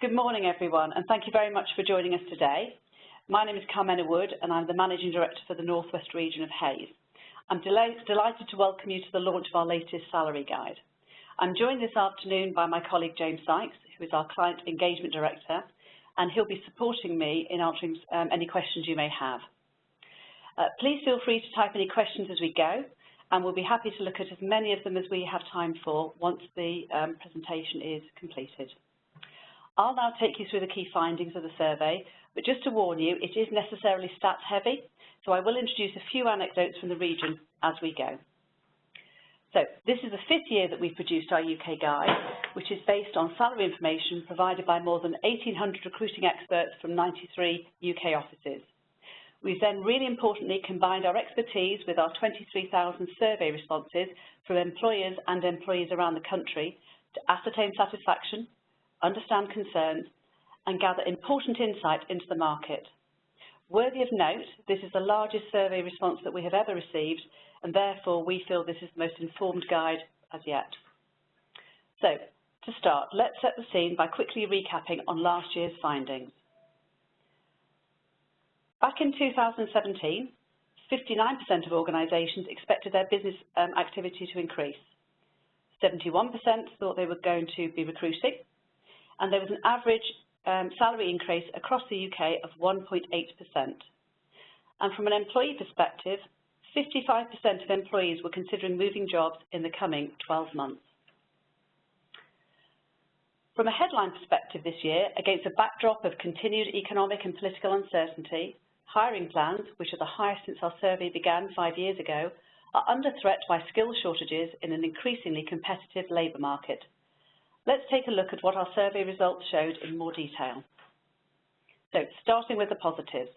Good morning, everyone, and thank you very much for joining us today. My name is Carmena Wood, and I'm the Managing Director for the North West region of Hayes. I'm delighted to welcome you to the launch of our latest salary guide. I'm joined this afternoon by my colleague James Sykes, who is our Client Engagement Director, and he'll be supporting me in answering any questions you may have. Please feel free to type any questions as we go, and we'll be happy to look at as many of them as we have time for once the presentation is completed. I'll now take you through the key findings of the survey, but just to warn you, it is necessarily stats heavy, so I will introduce a few anecdotes from the region as we go. So this is the 5th year that we've produced our UK guide, which is based on salary information provided by more than 1,800 recruiting experts from 93 UK offices. We've then really importantly combined our expertise with our 23,000 survey responses from employers and employees around the country to ascertain satisfaction, understand concerns, and gather important insight into the market. Worthy of note, this is the largest survey response that we have ever received, and therefore we feel this is the most informed guide as yet. So, to start, let's set the scene by quickly recapping on last year's findings. Back in 2017, 59% of organisations expected their business activity to increase. 71% thought they were going to be recruiting, and there was an average salary increase across the UK of 1.8%. And from an employee perspective, 55% of employees were considering moving jobs in the coming 12 months. From a headline perspective this year, against a backdrop of continued economic and political uncertainty, hiring plans, which are the highest since our survey began 5 years ago, are under threat by skills shortages in an increasingly competitive labour market. Let's take a look at what our survey results showed in more detail. So, starting with the positives.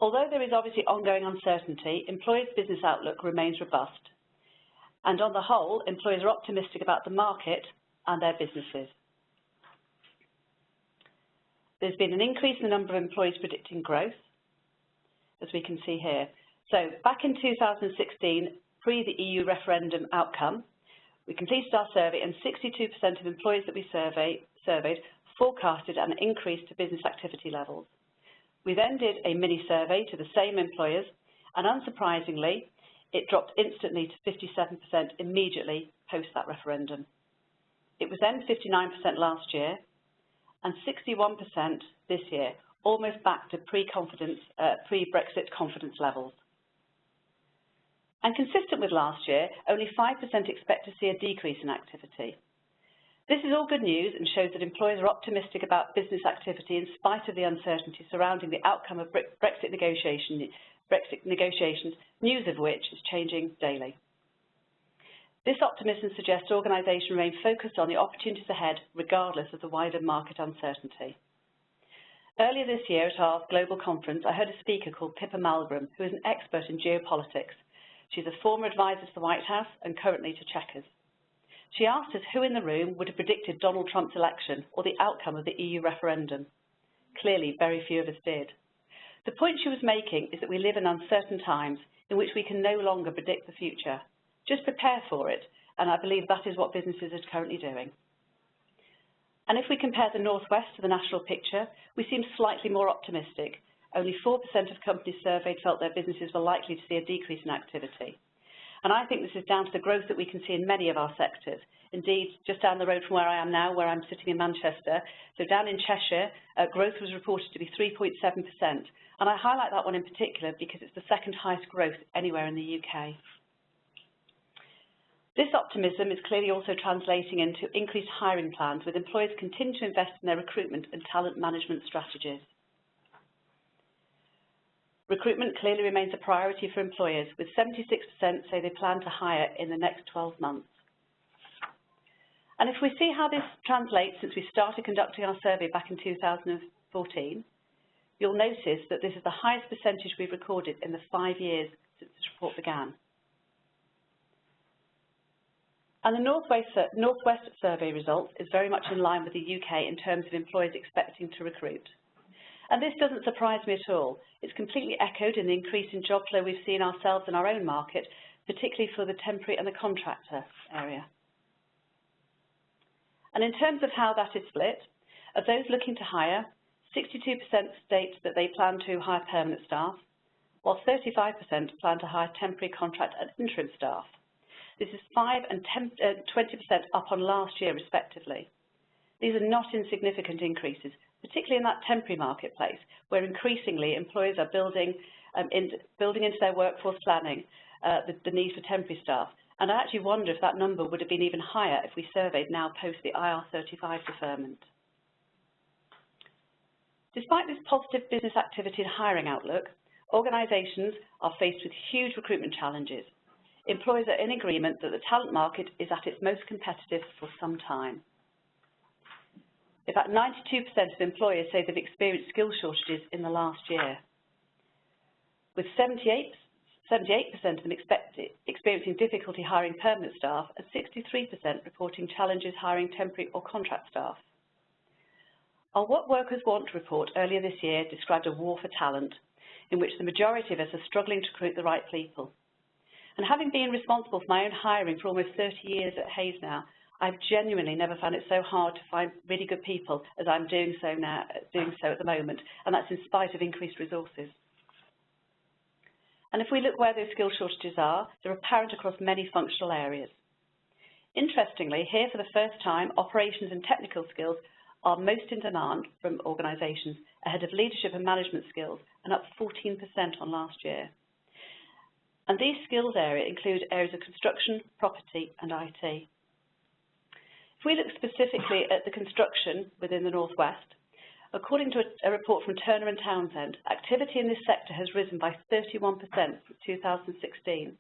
Although there is obviously ongoing uncertainty, employers' business outlook remains robust. And on the whole, employers are optimistic about the market and their businesses. There's been an increase in the number of employees predicting growth, as we can see here. So, back in 2016, pre the EU referendum outcome, we completed our survey and 62% of employers that we surveyed forecasted an increase to business activity levels. We then did a mini-survey to the same employers, and unsurprisingly, it dropped instantly to 57% immediately post that referendum. It was then 59% last year and 61% this year, almost back to pre-Brexit confidence levels. And consistent with last year, only 5% expect to see a decrease in activity. This is all good news and shows that employers are optimistic about business activity in spite of the uncertainty surrounding the outcome of Brexit negotiations, news of which is changing daily. This optimism suggests organisations remain focused on the opportunities ahead, regardless of the wider market uncertainty. Earlier this year at our global conference, I heard a speaker called Pippa Malmgren, who is an expert in geopolitics. She's a former advisor to the White House and currently to Chequers. She asked us who in the room would have predicted Donald Trump's election or the outcome of the EU referendum. Clearly, very few of us did. The point she was making is that we live in uncertain times in which we can no longer predict the future. Just prepare for it, and I believe that is what businesses are currently doing. And if we compare the Northwest to the national picture, we seem slightly more optimistic. Only 4% of companies surveyed felt their businesses were likely to see a decrease in activity. And I think this is down to the growth that we can see in many of our sectors. Indeed, just down the road from where I am now, where I'm sitting in Manchester, so down in Cheshire, growth was reported to be 3.7%. And I highlight that one in particular because it's the second highest growth anywhere in the UK. This optimism is clearly also translating into increased hiring plans, with employers continuing to invest in their recruitment and talent management strategies. Recruitment clearly remains a priority for employers, with 76% say they plan to hire in the next 12 months. And if we see how this translates since we started conducting our survey back in 2014, you'll notice that this is the highest percentage we've recorded in the 5 years since this report began. And the Northwest survey results is very much in line with the UK in terms of employers expecting to recruit. And this doesn't surprise me at all. It's completely echoed in the increase in job flow we've seen ourselves in our own market, particularly for the temporary and the contractor area. And in terms of how that is split, Of those looking to hire, 62% state that they plan to hire permanent staff, while 35% plan to hire temporary, contract and interim staff. This is 5% and 20% up on last year respectively. These are not insignificant increases, particularly in that temporary marketplace, where increasingly employers are building into their workforce planning the need for temporary staff. And I actually wonder if that number would have been even higher if we surveyed now post the IR35 deferment. Despite this positive business activity and hiring outlook, organisations are faced with huge recruitment challenges. Employers are in agreement that the talent market is at its most competitive for some time. In fact, 92% of employers say they've experienced skill shortages in the last year, with 78% of them experiencing difficulty hiring permanent staff and 63% reporting challenges hiring temporary or contract staff. Our What Workers Want report earlier this year described a war for talent, in which the majority of us are struggling to recruit the right people. And having been responsible for my own hiring for almost 30 years at Hayes now, I've genuinely never found it so hard to find really good people as I'm doing so at the moment, and that's in spite of increased resources. And if we look where those skill shortages are, they're apparent across many functional areas. Interestingly, here for the first time, operations and technical skills are most in demand from organisations, ahead of leadership and management skills, and up 14% on last year. And these skills areas include areas of construction, property and IT. If we look specifically at the construction within the North West, according to a report from Turner & Townsend, activity in this sector has risen by 31% since 2016,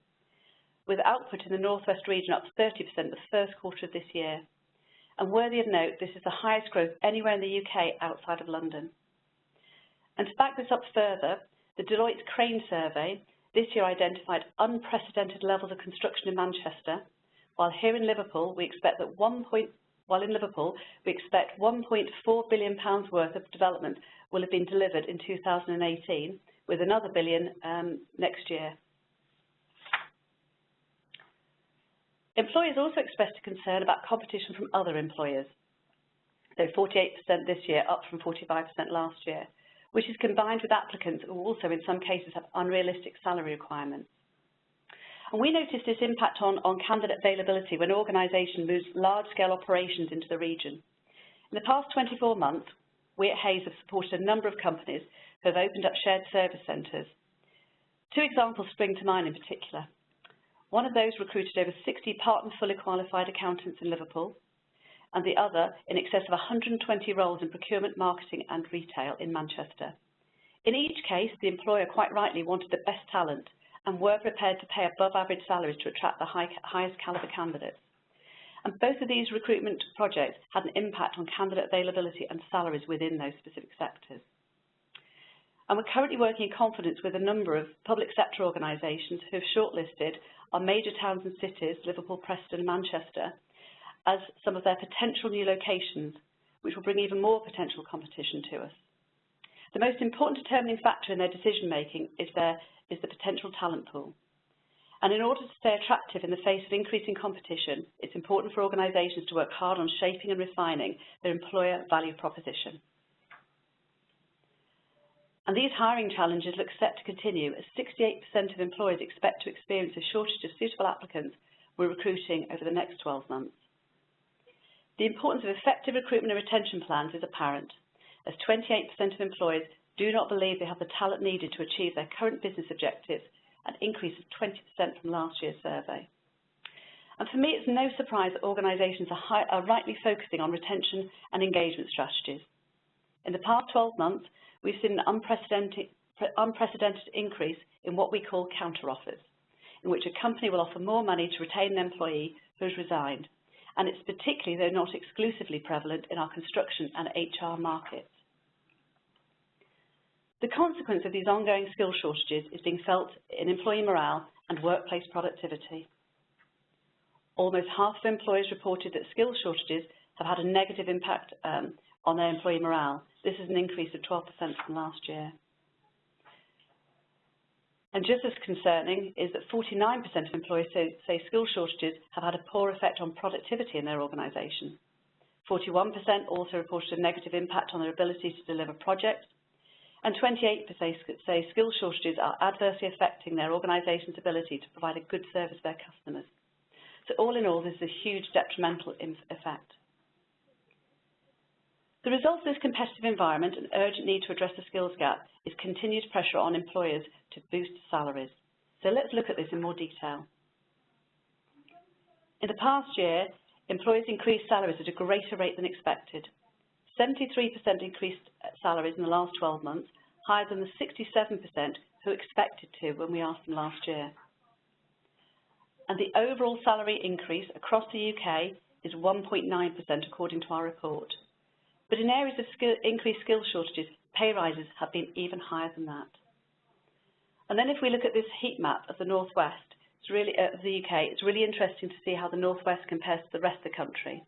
with output in the North West region up 30% the first quarter of this year. And worthy of note, this is the highest growth anywhere in the UK outside of London. And to back this up further, the Deloitte Crane survey this year identified unprecedented levels of construction in Manchester, while here in Liverpool we expect that £1.4 billion worth of development will have been delivered in 2018, with another billion next year. Employers also expressed a concern about competition from other employers, so 48% this year, up from 45% last year, which is combined with applicants who also in some cases have unrealistic salary requirements. And we noticed this impact on candidate availability when organisations moved large-scale operations into the region. In the past 24 months, we at Hayes have supported a number of companies who have opened up shared service centres. Two examples spring to mind in particular. One of those recruited over 60 part and fully qualified accountants in Liverpool, and the other in excess of 120 roles in procurement, marketing and retail in Manchester. In each case, the employer quite rightly wanted the best talent and were prepared to pay above average salaries to attract the highest calibre candidates. And both of these recruitment projects had an impact on candidate availability and salaries within those specific sectors. And we're currently working in confidence with a number of public sector organisations who have shortlisted our major towns and cities, Liverpool, Preston and Manchester, as some of their potential new locations, which will bring even more potential competition to us. The most important determining factor in their decision making is the potential talent pool. And in order to stay attractive in the face of increasing competition, it's important for organisations to work hard on shaping and refining their employer value proposition. And these hiring challenges look set to continue, as 68% of employers expect to experience a shortage of suitable applicants when recruiting over the next 12 months. The importance of effective recruitment and retention plans is apparent, as 28% of employers do not believe they have the talent needed to achieve their current business objectives, an increase of 20% from last year's survey. And for me, it's no surprise that organisations are rightly focusing on retention and engagement strategies. In the past 12 months, we've seen an unprecedented increase in what we call counter-offers, in which a company will offer more money to retain an employee who has resigned. And it's particularly, though not exclusively, prevalent in our construction and HR markets. The consequence of these ongoing skill shortages is being felt in employee morale and workplace productivity. Almost half of employers reported that skill shortages have had a negative impact on their employee morale. This is an increase of 12% from last year. And just as concerning is that 49% of employers say skill shortages have had a poor effect on productivity in their organisation. 41% also reported a negative impact on their ability to deliver projects, and 28% say skill shortages are adversely affecting their organisation's ability to provide a good service to their customers. So all in all, this is a huge detrimental effect. The result of this competitive environment and urgent need to address the skills gap is continued pressure on employers to boost salaries. So let's look at this in more detail. In the past year, employers increased salaries at a greater rate than expected. 73% increased salaries in the last 12 months, higher than the 67% who expected to when we asked them last year. And the overall salary increase across the UK is 1.9% according to our report. But in areas of increased skill shortages, pay rises have been even higher than that. And then if we look at this heat map of the Northwest, of the UK, it's really interesting to see how the Northwest compares to the rest of the country.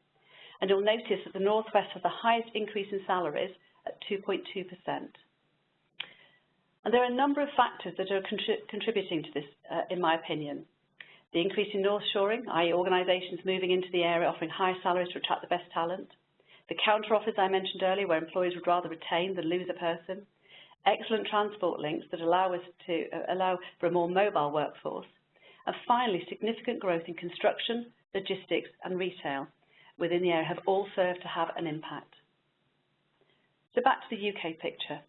And you'll notice that the Northwest has the highest increase in salaries at 2.2%. And there are a number of factors that are contributing to this, in my opinion. The increase in north shoring, i.e. organisations moving into the area offering higher salaries to attract the best talent. The counter-offers I mentioned earlier, where employers would rather retain than lose a person. Excellent transport links that allow for a more mobile workforce. And finally, significant growth in construction, logistics and retail within the area have all served to have an impact. So back to the UK picture.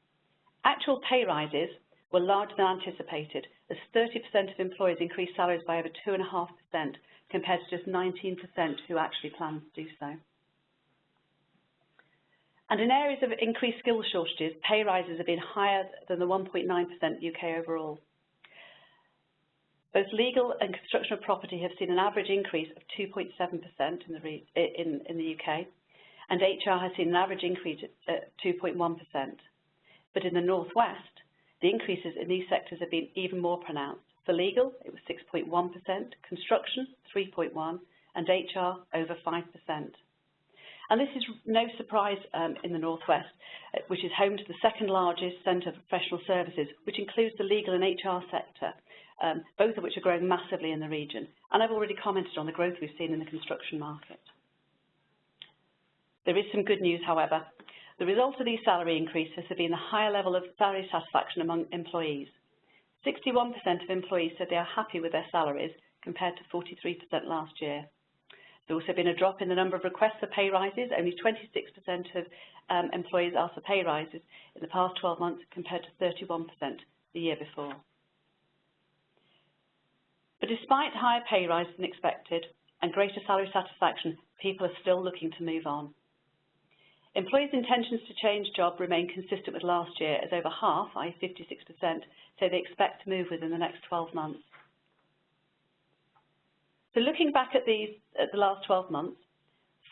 Actual pay rises were larger than anticipated, as 30% of employers increased salaries by over 2.5% compared to just 19% who actually planned to do so. And in areas of increased skill shortages, pay rises have been higher than the 1.9% UK overall. Both legal and construction of property have seen an average increase of 2.7% in the UK, and HR has seen an average increase at 2.1%. But in the Northwest, the increases in these sectors have been even more pronounced. For legal, it was 6.1%, construction 3.1%, and HR over 5%. And this is no surprise in the Northwest, which is home to the second largest centre for professional services, which includes the legal and HR sector, both of which are growing massively in the region. And I've already commented on the growth we've seen in the construction market. There is some good news, however. The result of these salary increases has been a higher level of salary satisfaction among employees. 61% of employees said they are happy with their salaries, compared to 43% last year. There's also been a drop in the number of requests for pay rises. Only 26% of employees asked for pay rises in the past 12 months, compared to 31% the year before. But despite higher pay rises than expected and greater salary satisfaction, people are still looking to move on. Employees' intentions to change job remain consistent with last year, as over half, i.e. 56%, say they expect to move within the next 12 months. So looking back at the last 12 months,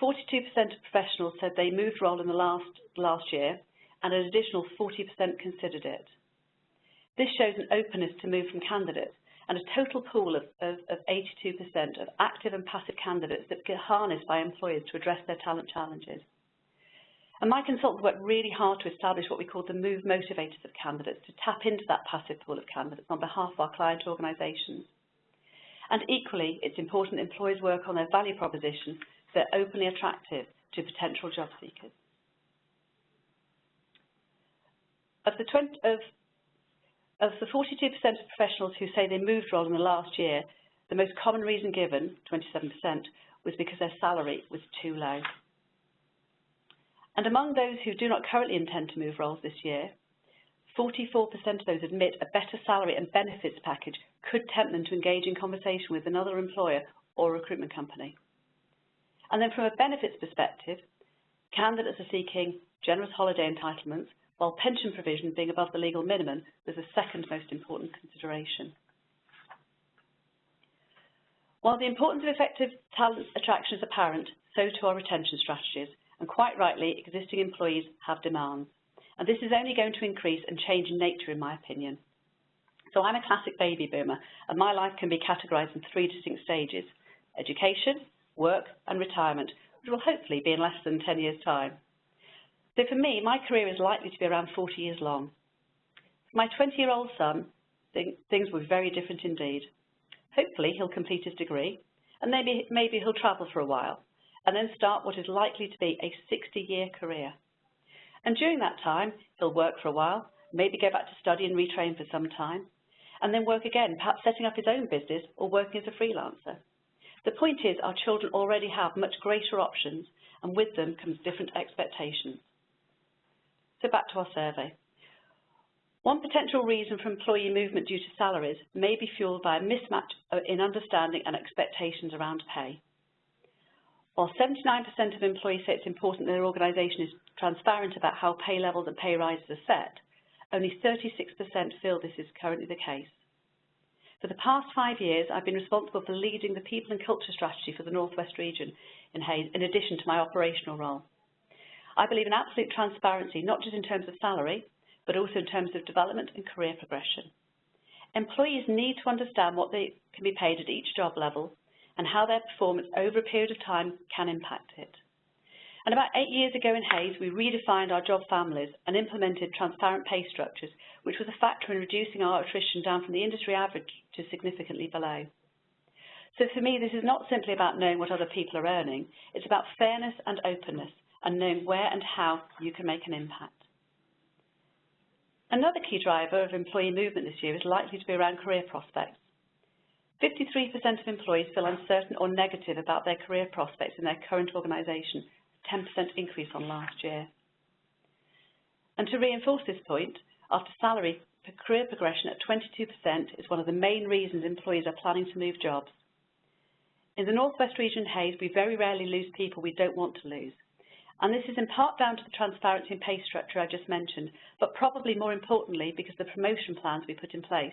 42% of professionals said they moved role in the last year, and an additional 40% considered it. This shows an openness to move from candidates, and a total pool of 82% of active and passive candidates that get harnessed by employers to address their talent challenges. And my consultants worked really hard to establish what we call the move motivators of candidates, to tap into that passive pool of candidates on behalf of our client organisations. And equally, it's important that employers work on their value proposition so they're openly attractive to potential job seekers. Of the 42% of professionals who say they moved role in the last year, the most common reason given, 27%, was because their salary was too low. And among those who do not currently intend to move roles this year, 44% of those admit a better salary and benefits package could tempt them to engage in conversation with another employer or recruitment company. And then from a benefits perspective, candidates are seeking generous holiday entitlements, while pension provision being above the legal minimum was the second most important consideration. While the importance of effective talent attraction is apparent, so too are retention strategies, and quite rightly, existing employees have demands. And this is only going to increase and change in nature, in my opinion. So I'm a classic baby boomer, and my life can be categorised in 3 distinct stages: education, work and retirement, which will hopefully be in less than 10 years' time. So for me, my career is likely to be around 40 years long. For my 20-year-old son, things will be very different indeed. Hopefully he'll complete his degree, and maybe he'll travel for a while. and then start what is likely to be a 60-year career. And during that time, he'll work for a while, maybe go back to study and retrain for some time, and then work again, perhaps setting up his own business or working as a freelancer. The point is, our children already have much greater options, and with them comes different expectations. So back to our survey. One potential reason for employee movement due to salaries may be fueled by a mismatch in understanding and expectations around pay. While 79% of employees say it's important that their organisation is transparent about how pay levels and pay rises are set, only 36% feel this is currently the case. For the past 5 years, I've been responsible for leading the people and culture strategy for the North West region in Hayes, in addition to my operational role. I believe in absolute transparency, not just in terms of salary, but also in terms of development and career progression. Employees need to understand what they can be paid at each job level and how their performance over a period of time can impact it. And about 8 years ago in Hayes, we redefined our job families and implemented transparent pay structures, which was a factor in reducing our attrition down from the industry average to significantly below. So for me, this is not simply about knowing what other people are earning, it's about fairness and openness and knowing where and how you can make an impact. Another key driver of employee movement this year is likely to be around career prospects. 53% of employees feel uncertain or negative about their career prospects in their current organisation, a 10% increase on last year. And to reinforce this point, after salary, career progression at 22% is one of the main reasons employees are planning to move jobs. In the North West region Hayes, we very rarely lose people we don't want to lose. And this is in part down to the transparency and pay structure I just mentioned, but probably more importantly because of the promotion plans we put in place,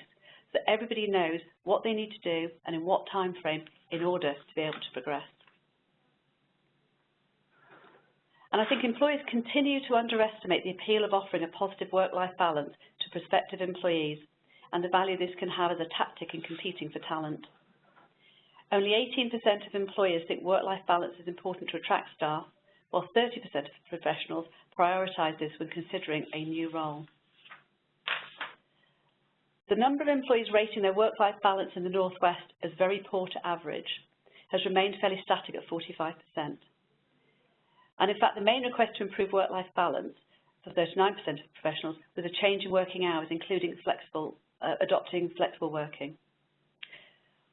so that everybody knows what they need to do and in what time frame in order to be able to progress. And I think employers continue to underestimate the appeal of offering a positive work-life balance to prospective employees and the value this can have as a tactic in competing for talent. Only 18% of employers think work-life balance is important to attract staff, while 30% of professionals prioritise this when considering a new role. The number of employees rating their work-life balance in the North West as very poor to average has remained fairly static at 45%. And in fact, the main request to improve work-life balance for 39% of professionals was a change in working hours, including adopting flexible working.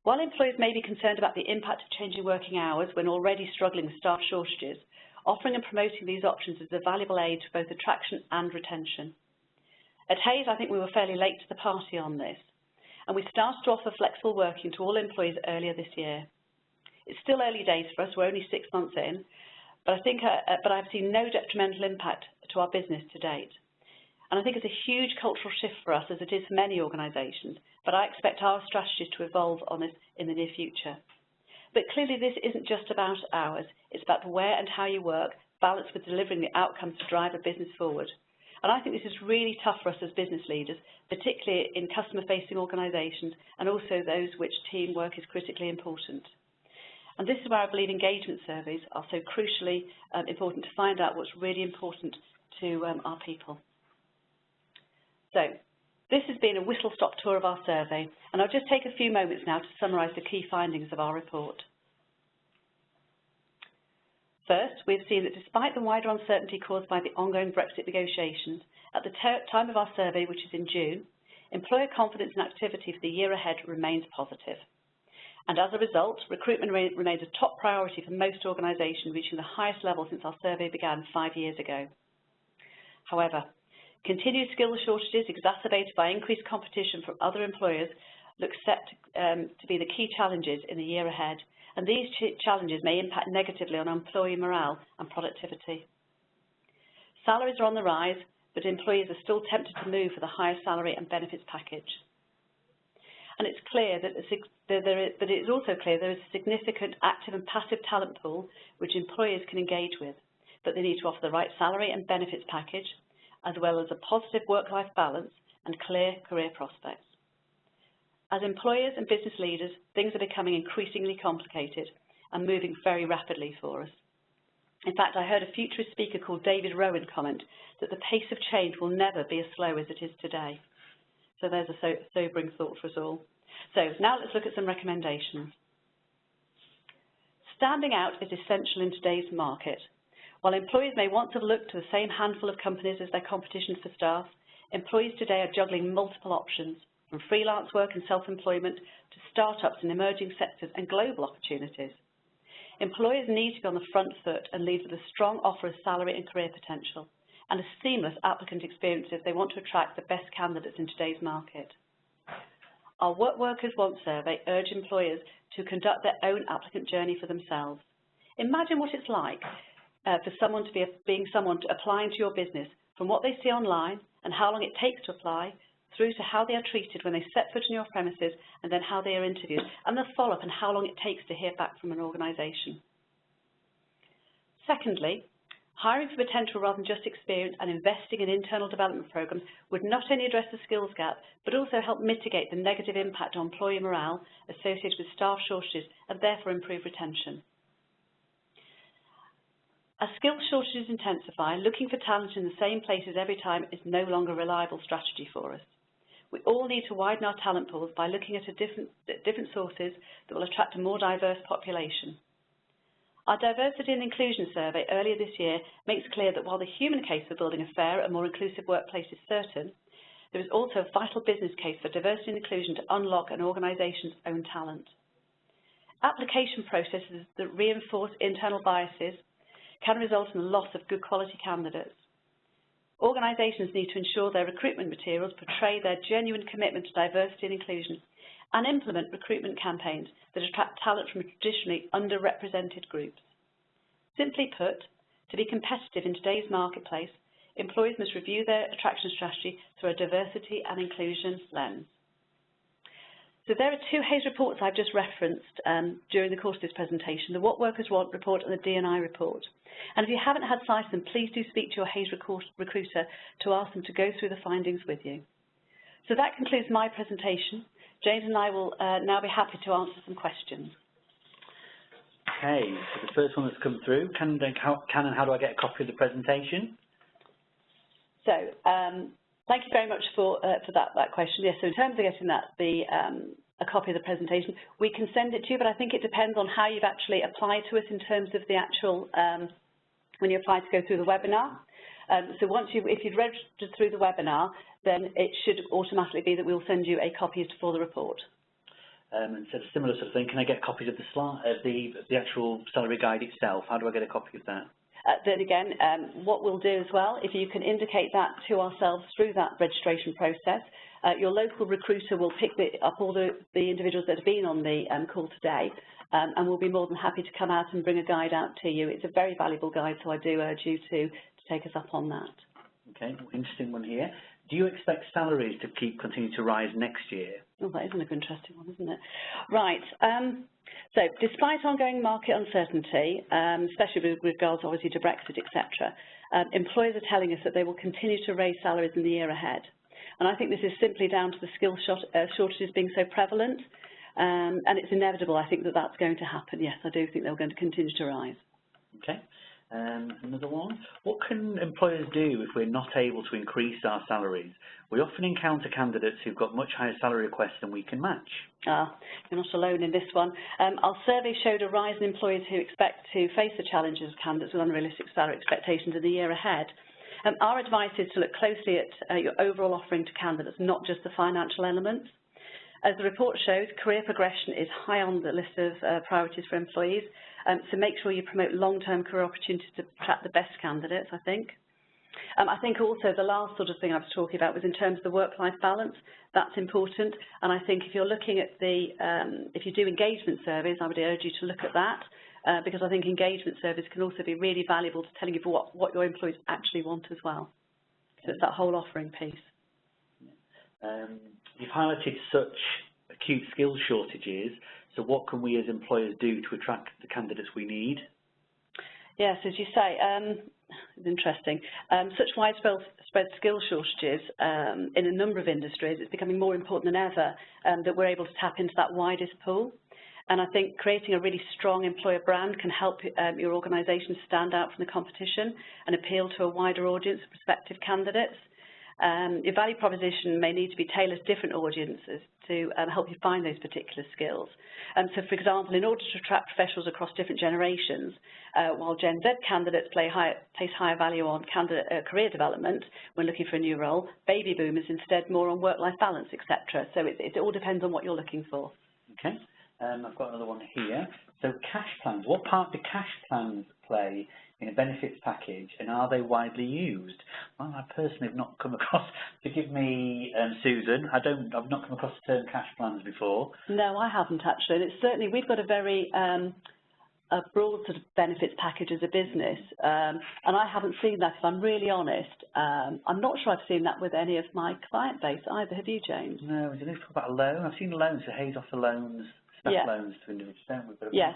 While employers may be concerned about the impact of changing working hours when already struggling with staff shortages, offering and promoting these options is a valuable aid to both attraction and retention. At Hayes, I think we were fairly late to the party on this, and we started to offer flexible working to all employees earlier this year. It's still early days for us, we're only 6 months in, but I've seen no detrimental impact to our business to date. And I think it's a huge cultural shift for us, as it is for many organisations, but I expect our strategies to evolve on this in the near future. But clearly this isn't just about hours, it's about the where and how you work, balanced with delivering the outcomes to drive a business forward. And I think this is really tough for us as business leaders, particularly in customer-facing organisations and also those which teamwork is critically important. And this is where I believe engagement surveys are so crucially important to find out what's really important to our people. So this has been a whistle-stop tour of our survey, and I'll just take a few moments now to summarise the key findings of our report. First, we've seen that despite the wider uncertainty caused by the ongoing Brexit negotiations, at the time of our survey, which is in June, employer confidence and activity for the year ahead remains positive. And as a result, recruitment remains a top priority for most organisations, reaching the highest level since our survey began 5 years ago. However, continued skill shortages exacerbated by increased competition from other employers look set to be the key challenges in the year ahead, and these challenges may impact negatively on employee morale and productivity. Salaries are on the rise, but employees are still tempted to move for the higher salary and benefits package. And it's clear that it is also clear there is a significant active and passive talent pool which employers can engage with, but they need to offer the right salary and benefits package, as well as a positive work-life balance and clear career prospects. As employers and business leaders, things are becoming increasingly complicated and moving very rapidly for us. In fact, I heard a futurist speaker called David Rowan comment that the pace of change will never be as slow as it is today. So there's a sobering thought for us all. So now let's look at some recommendations. Standing out is essential in today's market. While employers may once have looked to the same handful of companies as their competition for staff, employees today are juggling multiple options, from freelance work and self-employment to startups in emerging sectors and global opportunities. Employers need to be on the front foot and lead with a strong offer of salary and career potential, and a seamless applicant experience if they want to attract the best candidates in today's market. Our What Workers Want survey urged employers to conduct their own applicant journey for themselves. Imagine what it's like for someone to be applying to your business, from what they see online and how long it takes to apply, through to how they are treated when they set foot on your premises, and then how they are interviewed, and the follow-up and how long it takes to hear back from an organisation. Secondly, hiring for potential rather than just experience and investing in internal development programmes would not only address the skills gap, but also help mitigate the negative impact on employee morale associated with staff shortages and therefore improve retention. As skills shortages intensify, looking for talent in the same places every time is no longer a reliable strategy for us. We all need to widen our talent pools by looking at different sources that will attract a more diverse population. Our Diversity and Inclusion survey earlier this year makes clear that while the human case for building a fair and more inclusive workplace is certain, there is also a vital business case for diversity and inclusion to unlock an organisation's own talent. Application processes that reinforce internal biases can result in the loss of good quality candidates. Organisations need to ensure their recruitment materials portray their genuine commitment to diversity and inclusion, and implement recruitment campaigns that attract talent from traditionally underrepresented groups. Simply put, to be competitive in today's marketplace, employers must review their attraction strategy through a diversity and inclusion lens. So there are two Hays reports I've just referenced during the course of this presentation, the What Workers Want report and the D&I report. And if you haven't had sight of them, please do speak to your Hays recruiter to ask them to go through the findings with you. So that concludes my presentation. James and I will now be happy to answer some questions. Okay, so the first one that's come through, can and how do I get a copy of the presentation? So, thank you very much for that question. Yes, so in terms of getting a copy of the presentation, we can send it to you, but I think it depends on how you've actually applied to us in terms of the actual, when you apply to go through the webinar. So if you've registered through the webinar, then it should automatically be that we'll send you a copy for the report. And so a similar sort of thing, can I get copies of the actual salary guide itself? How do I get a copy of that? Then again, what we'll do as well, if you can indicate that to ourselves through that registration process, your local recruiter will pick up all the individuals that have been on the call today, and we'll be more than happy to come out and bring a guide out to you. It's a very valuable guide, so I do urge you to take us up on that. Okay, interesting one here. Do you expect salaries to continue to rise next year? Oh, that is an interesting one, isn't it? Right. So, despite ongoing market uncertainty, especially with regards obviously to Brexit, etc., employers are telling us that they will continue to raise salaries in the year ahead. And I think this is simply down to the skill shortages being so prevalent, and it's inevitable, I think, that that's going to happen. Yes, I do think they're going to continue to rise. Okay. Another one. What can employers do if we're not able to increase our salaries? We often encounter candidates who've got much higher salary requests than we can match. You're not alone in this one. Our survey showed a rise in employers who expect to face the challenges of candidates with unrealistic salary expectations in the year ahead. Our advice is to look closely at your overall offering to candidates, not just the financial elements. As the report shows, career progression is high on the list of priorities for employees, so make sure you promote long-term career opportunities to attract the best candidates, I think. I think also the last sort of thing I was talking about was in terms of the work-life balance. That's important, and I think if you're looking at if you do engagement surveys, I would urge you to look at that, because I think engagement surveys can also be really valuable to telling you what your employees actually want as well. So it's that whole offering piece. You've highlighted such acute skills shortages, so what can we as employers do to attract the candidates we need? Yes, as you say, it's interesting. Such widespread skills shortages in a number of industries, it's becoming more important than ever that we're able to tap into that widest pool. And I think creating a really strong employer brand can help your organisation stand out from the competition and appeal to a wider audience of prospective candidates. Your value proposition may need to be tailored to different audiences to help you find those particular skills. So, for example, in order to attract professionals across different generations, while Gen Z candidates place higher value on career development when looking for a new role, baby boomers instead more on work-life balance, etc. So it all depends on what you're looking for. Okay, I've got another one here. So cash plans, what part do cash plans play in a benefits package, and are they widely used? Well, I personally have not come across, forgive me, Susan, I've not come across the term cash plans before. No, I haven't actually, and it's certainly, we've got a very a broad sort of benefits package as a business, and I haven't seen that, if I'm really honest. I'm not sure I've seen that with any of my client base either. Have you, James? No, we didn't talk about a loan. I've seen loans, so Hayes offer loans, staff loans to individuals, don't we? Yes.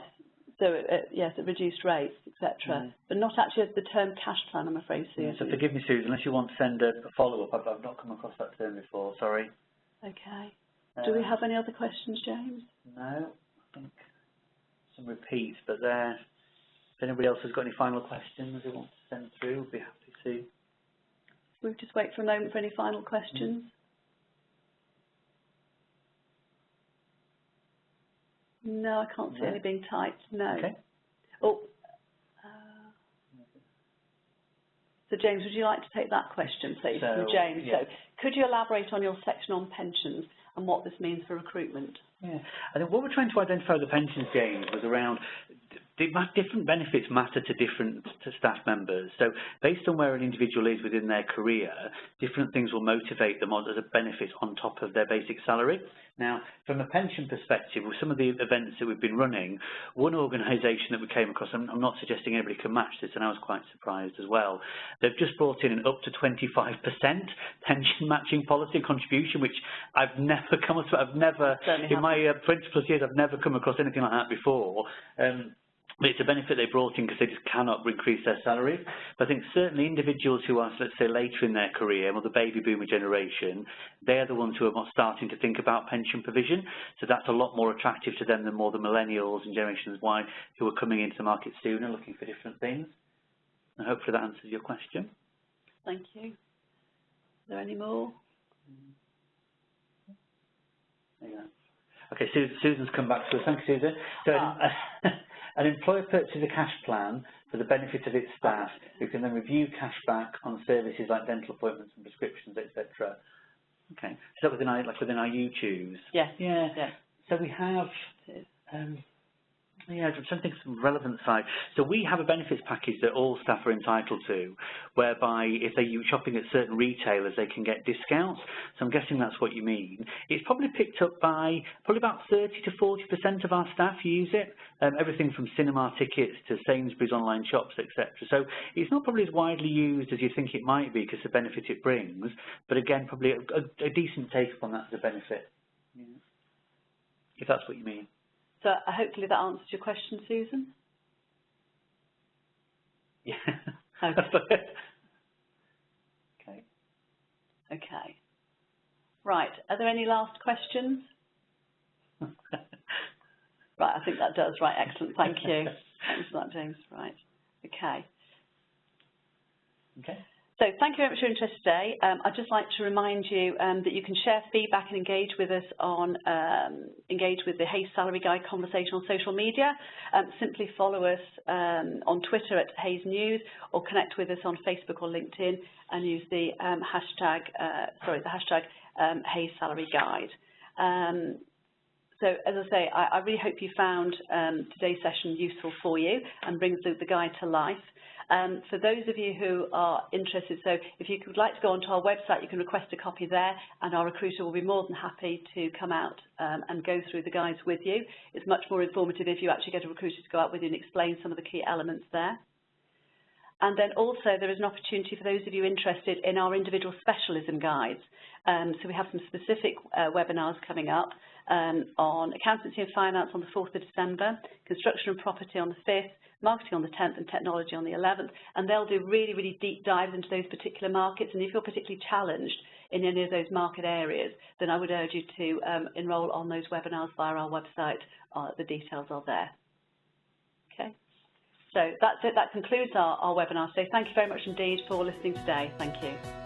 So, yes, at reduced rates, etc. But not actually the term cash plan, I'm afraid, Susan. So forgive me, Susan, unless you want to send a follow-up. I've not come across that term before, sorry. Okay. Do we have any other questions, James? No, I think some repeats, but there. If anybody else has got any final questions they want to send through, we'll be happy to. We'll just wait for a moment for any final questions. No, I can't see any being typed. No. Okay. Oh. So, James, would you like to take that question, please, from James? Yeah. So, could you elaborate on your section on pensions and what this means for recruitment? Yeah, I think what we're trying to identify with the pensions, James, was around different benefits matter to different staff members. So based on where an individual is within their career, different things will motivate them as a benefit on top of their basic salary. Now, from a pension perspective, with some of the events that we've been running, one organisation that we came across, I'm not suggesting anybody can match this, and I was quite surprised as well, they've just brought in an up to 25% pension matching policy contribution, which I've never come across, in my 20 plus years, I've never come across anything like that before. But it's a benefit they brought in because they just cannot increase their salaries. But I think certainly individuals who are, let's say, later in their career, or the baby boomer generation, they're the ones who are starting to think about pension provision. So that's a lot more attractive to them than more the millennials and generations Y who are coming into the market sooner looking for different things. And hopefully that answers your question. Thank you. Is there any more? Yeah. Okay, Susan's come back to us. Thank you, Susan. So, an employer purchases a cash plan for the benefit of its staff, who can then review cash back on services like dental appointments and prescriptions, etc. Okay, so that within our U-Choose? Yes. Yeah. Yes. So we have. Yeah, something from the relevant side. So we have a benefits package that all staff are entitled to, whereby if they're shopping at certain retailers, they can get discounts. So I'm guessing that's what you mean. It's probably picked up by probably about 30 to 40% of our staff use it. Everything from cinema tickets to Sainsbury's online shops, etc. So it's not probably as widely used as you think it might be because of the benefit it brings. But again, probably a decent take-up on that as a benefit, yeah. If that's what you mean. So hopefully that answers your question, Susan. Yeah. Okay. Okay. Okay. Right. Are there any last questions? Right. I think that does. Right. Excellent. Thank you. Thanks for that, James. Right. Okay. Okay. So thank you very much for your interest today. I'd just like to remind you that you can share feedback and engage with us on the Hayes Salary Guide conversation on social media. Simply follow us on Twitter at Hayes News, or connect with us on Facebook or LinkedIn and use the hashtag Hayes Salary Guide. So as I say, I really hope you found today's session useful for you and brings the guide to life. For those of you who are interested, so if you would like to go onto our website, you can request a copy there, and our recruiter will be more than happy to come out and go through the guides with you. It's much more informative if you actually get a recruiter to go out with you and explain some of the key elements there. And then also there is an opportunity for those of you interested in our individual specialism guides. So we have some specific webinars coming up on accountancy and finance on the 4th of December, construction and property on the 5th, marketing on the 10th, and technology on the 11th. And they'll do really, really deep dives into those particular markets. And if you're particularly challenged in any of those market areas, then I would urge you to enrol on those webinars via our website. The details are there. Okay. So that's it. That concludes our webinar. So thank you very much indeed for listening today. Thank you.